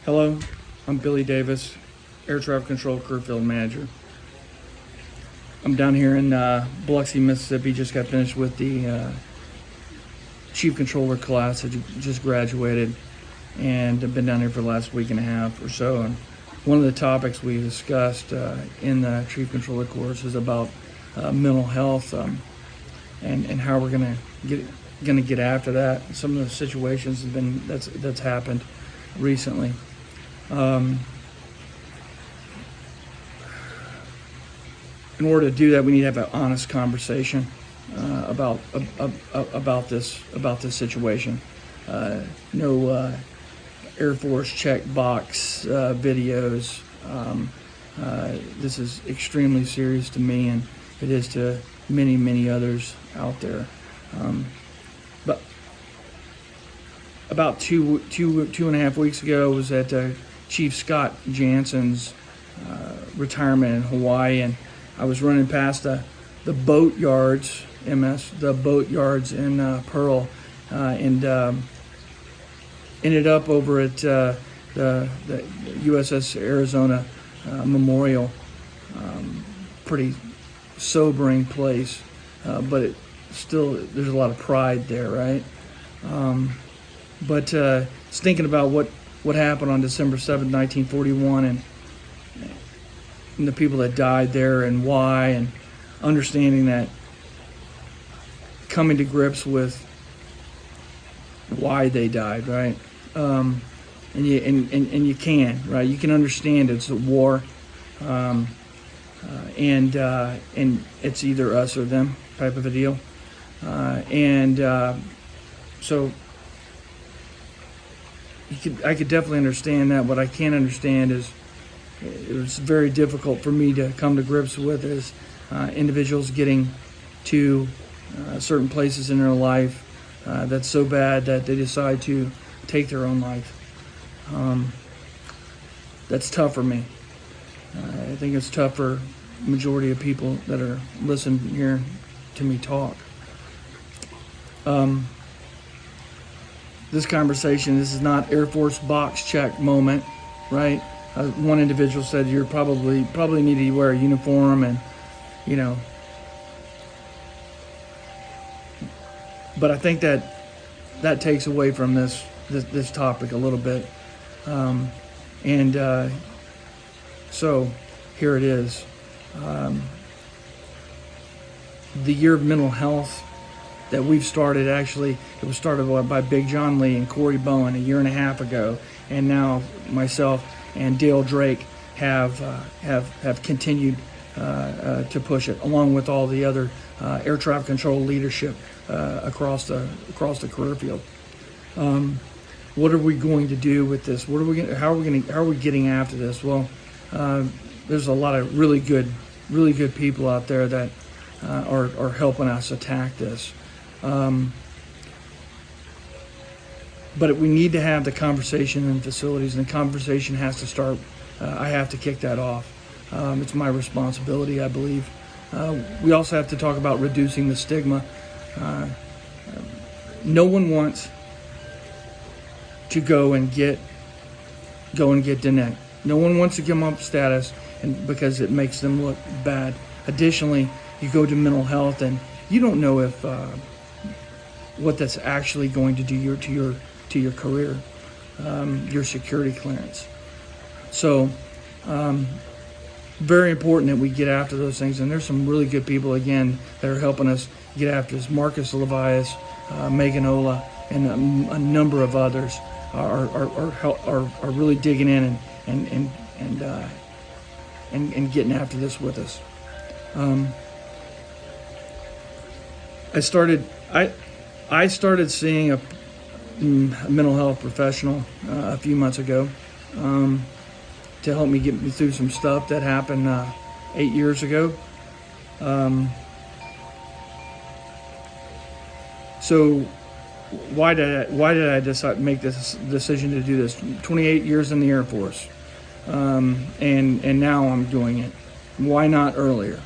Hello, I'm Billy Davis, Air Traffic Control Career Field Manager. I'm down here in Biloxi, Mississippi. Just got finished with the Chief Controller class that just graduated, and I've been down here for the last week and a half or so. And one of the topics we discussed in the Chief Controller course is about mental health and how we're gonna get after that. Some of the situations that's happened recently. In order to do that, we need to have an honest conversation about this situation. No Air Force check box videos. This is extremely serious to me, and it is to many others out there. But about two and a half weeks ago, I was at Chief Scott Jansen's retirement in Hawaii, and I was running past the boat yards, the boat yards in Pearl, and ended up over at the USS Arizona Memorial. Pretty sobering place, but there's a lot of pride there, right? But it's thinking about what happened on December 7th, 1941, and the people that died there and why, and understanding that, coming to grips with why they died, right? And you can, right? You can understand it's a war, and it's either us or them type of a deal, so I could definitely understand that. What I can't understand is it was very difficult for me to come to grips with is individuals getting to certain places in their life that's so bad that they decide to take their own life. That's tough for me. I think it's tough for the majority of people that are listening here to me talk. This conversation, this is not Air Force box check moment, right? One individual said you're probably need to wear a uniform, and but I think that takes away from this topic a little bit, so here it is. The year of mental health that we've started, actually, it was started by Big John Lee and Corey Bowen a year and a half ago, and now myself and Dale Drake have continued to push it, along with all the other air traffic control leadership across the career field. What are we going to do with this? How are we getting after this? Well, there's a lot of really good people out there that are helping us attack this. But we need to have the conversation in facilities, and the conversation has to start. I have to kick that off. It's my responsibility, I believe. We also have to talk about reducing the stigma. No one wants to go and get denied. No one wants to give up status, and because it makes them look bad. Additionally, you go to mental health, and you don't know if what that's actually going to do to your career, your security clearance. So, very important that we get after those things. And there's some really good people again that are helping us get after this. Marcus Levias, Megan Ola, and a number of others are really digging in and getting after this with us. I started seeing a mental health professional a few months ago to help me get me through some stuff that happened 8 years ago. So why did I decide make this decision to do this? 28 years in the Air Force, and now I'm doing it. Why not earlier?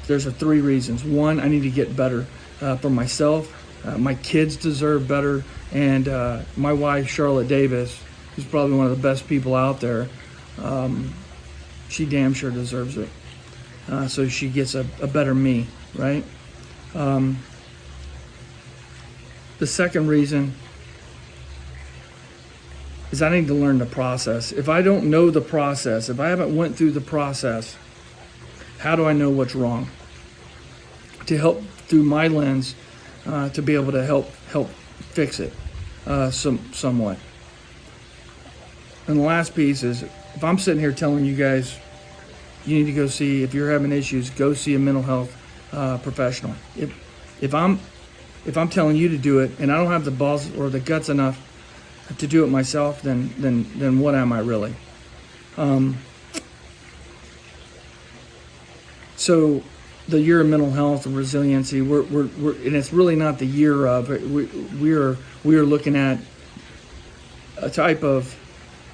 There's 3 reasons. One, I need to get better for myself. My kids deserve better, And my wife, Charlotte Davis, who's probably one of the best people out there, she damn sure deserves it. So she gets a better me, right? The second reason is I need to learn the process. If I don't know the process, if I haven't went through the process, how do I know what's wrong? To help through my lens, to be able to help fix it somewhat. And the last piece is, if I'm sitting here telling you guys, you need to go see, if you're having issues, go see a mental health professional. If I'm telling you to do it, and I don't have the balls or the guts enough to do it myself, then what am I really? So the year of mental health and resiliency, we're and it's really not the year of it. We are looking at a type of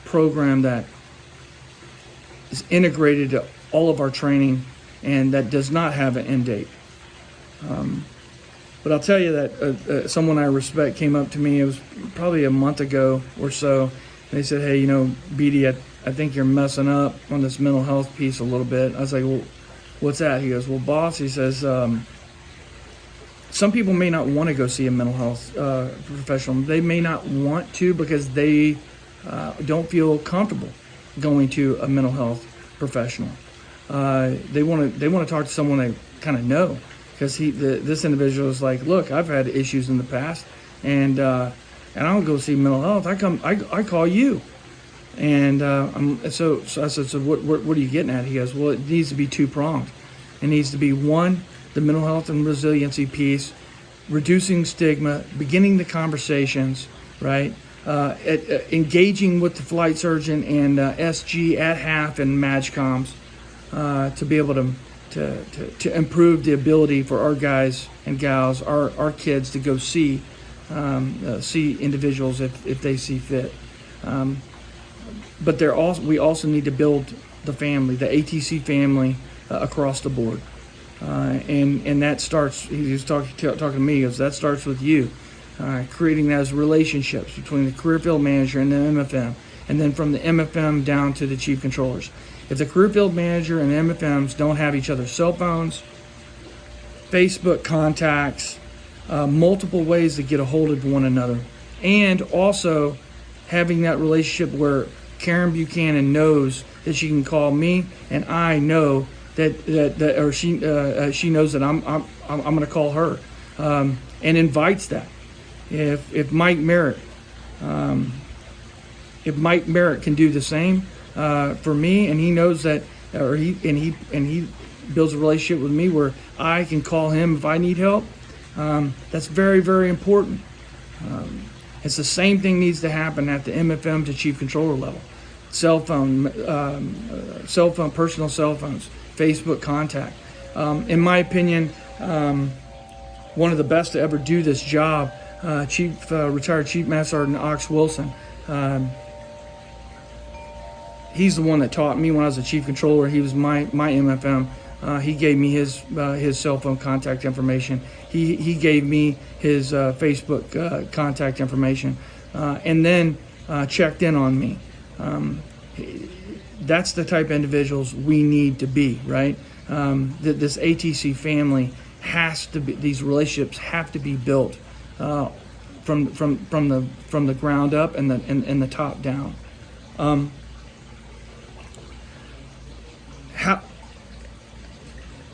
program that is integrated to all of our training and that does not have an end date. But I'll tell you that someone I respect came up to me, it was probably a month ago or so, and they said, hey, BD, I think you're messing up on this mental health piece a little bit. I was like, well, what's that? He goes, well, boss, he says, some people may not want to go see a mental health professional. They may not want to because they don't feel comfortable going to a mental health professional. They want to talk to someone they kind of know. Because this individual is like, look, I've had issues in the past, and I don't go see mental health. I call you, and so I said, so what are you getting at? He goes, well, it needs to be two-pronged. It needs to be one, the mental health and resiliency piece, reducing stigma, beginning the conversations, right? Engaging with the flight surgeon and SG at HAF and MAGCOMs to be able to improve the ability for our guys and gals, our kids, to go see individuals if they see fit. But we also need to build the family, the ATC family, across the board. And that starts, he was talking to me, he goes, that starts with you. Creating those relationships between the career field manager and the MFM, and then from the MFM down to the chief controllers. If the career field manager and the MFMs don't have each other's cell phones, Facebook contacts, multiple ways to get a hold of one another, and also having that relationship where Karen Buchanan knows that she can call me, and I know that or she knows that I'm going to call her, and invites that. If Mike Merritt can do the same for me, and he knows that, or he builds a relationship with me where I can call him if I need help, that's very, very important. It's the same thing needs to happen at the MFM to chief controller level. Personal cell phones, Facebook contact. In my opinion, one of the best to ever do this job, retired Chief Master Sergeant Ox Wilson. He's the one that taught me when I was a chief controller. He was my MFM. He gave me his cell phone contact information. He gave me his Facebook contact information, and then checked in on me. That's the type of individuals we need to be, right? This ATC family has to be. These relationships have to be built from the ground up and the top down.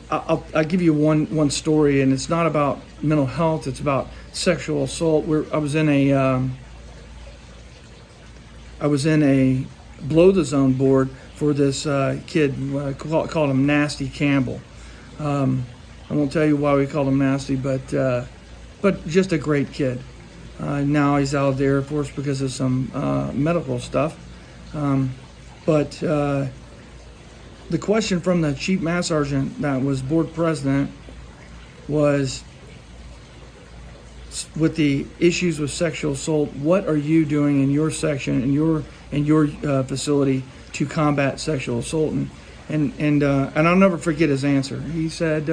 I'll give you one story, and it's not about mental health. It's about sexual assault. I was in a below the zone board for this kid. Called him Nasty Campbell. I won't tell you why we called him Nasty, but just a great kid. Now he's out of the Air Force because of some medical stuff. But the question from the Chief Master Sergeant that was board president was, with the issues with sexual assault, what are you doing in your section, in your facility, to combat sexual assault? And I'll never forget his answer. He said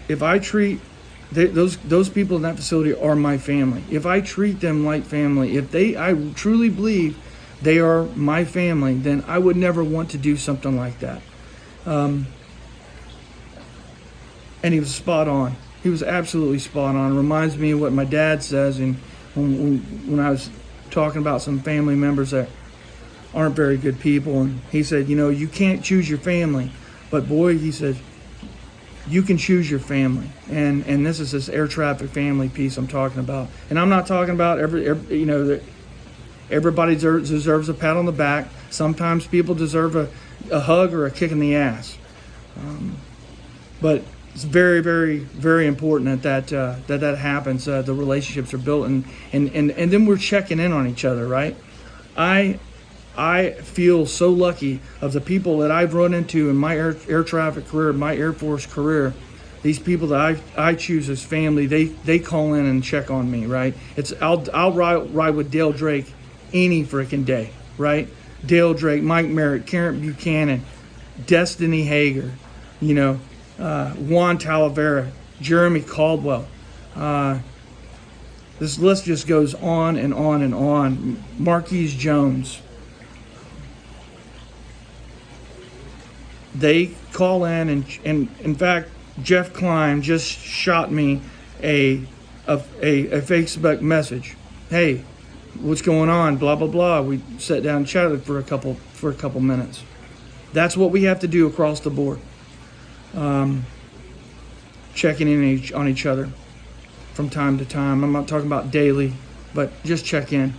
if I treat those people in that facility are my family. If I treat them like family, I truly believe they are my family, then I would never want to do something like that. And he was spot on. He was absolutely spot on. It reminds me of what my dad says, and when I was talking about some family members that aren't very good people, and he said, you can't choose your family, but boy, he said, you can choose your family. And this is this air traffic family piece I'm talking about. And I'm not talking about that everybody deserves a pat on the back. Sometimes people deserve a hug or a kick in the ass. But it's very, very, very important that happens. The relationships are built, and then we're checking in on each other, right? I feel so lucky of the people that I've run into in my air traffic career, my Air Force career. These people that I choose as family, they call in and check on me, right? I'll ride with Dale Drake any freaking day, right? Dale Drake, Mike Merritt, Karen Buchanan, Destiny Hager, Juan Talavera, Jeremy Caldwell. This list just goes on and on and on. Marquise Jones. They call in, and in fact, Jeff Klein just shot me a Facebook message. Hey, what's going on? Blah blah blah. We sat down and chatted for a couple minutes. That's what we have to do across the board. Checking in on each other from time to time. I'm not talking about daily, but just check in.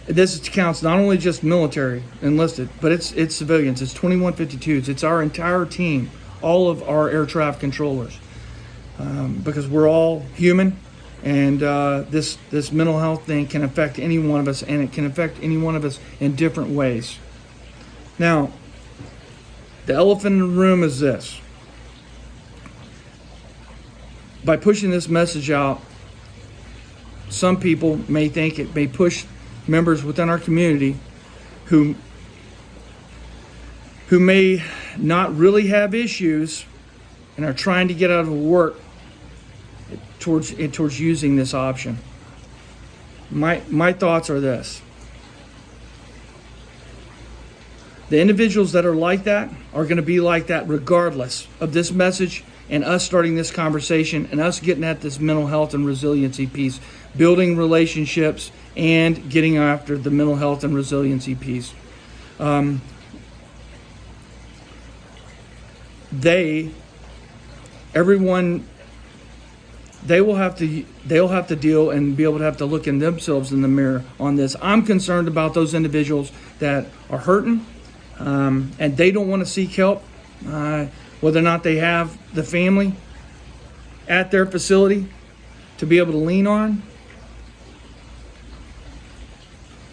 This counts not only just military enlisted, but it's civilians. It's 2152s. It's our entire team, all of our air traffic controllers, because we're all human, and this mental health thing can affect any one of us, and it can affect any one of us in different ways. Now, the elephant in the room is this. By pushing this message out, some people may think it may push members within our community who may not really have issues and are trying to get out of work towards using this option. My thoughts are this. The individuals that are like that are going to be like that regardless of this message and us starting this conversation and us getting at this mental health and resiliency piece, building relationships and getting after the mental health and resiliency piece. They'll have to deal and be able to have to look in themselves in the mirror on this. I'm concerned about those individuals that are hurting, and they don't want to seek help, whether or not they have the family at their facility to be able to lean on.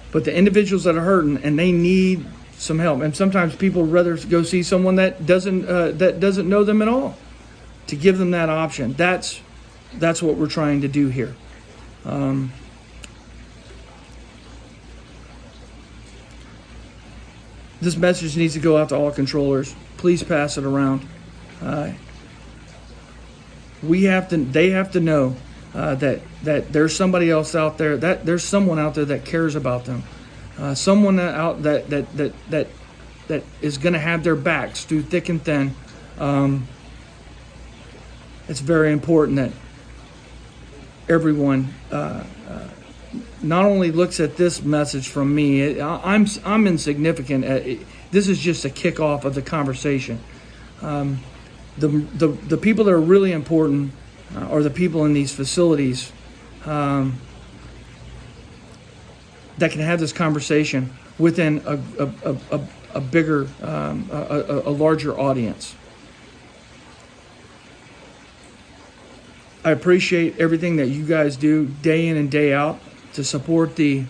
But the individuals that are hurting and they need some help, and sometimes people would rather go see someone that doesn't know them at all, to give them that option. That's what we're trying to do here. This message needs to go out to all controllers. Please pass it around. They have to know that there's somebody else out there, that there's someone out there that cares about them, someone that is going to have their backs through thick and thin. It's very important that everyone not only looks at this message from me. I'm insignificant. This is just a kickoff of the conversation. The people that are really important are the people in these facilities that can have this conversation within a bigger, a larger audience. I appreciate everything that you guys do day in and day out to support the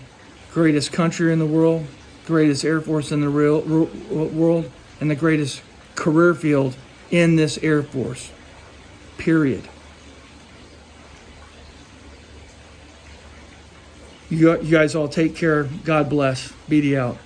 greatest country in the world, greatest Air Force in the world, and the greatest career field in this Air Force, period. You guys all take care. God bless. BD out.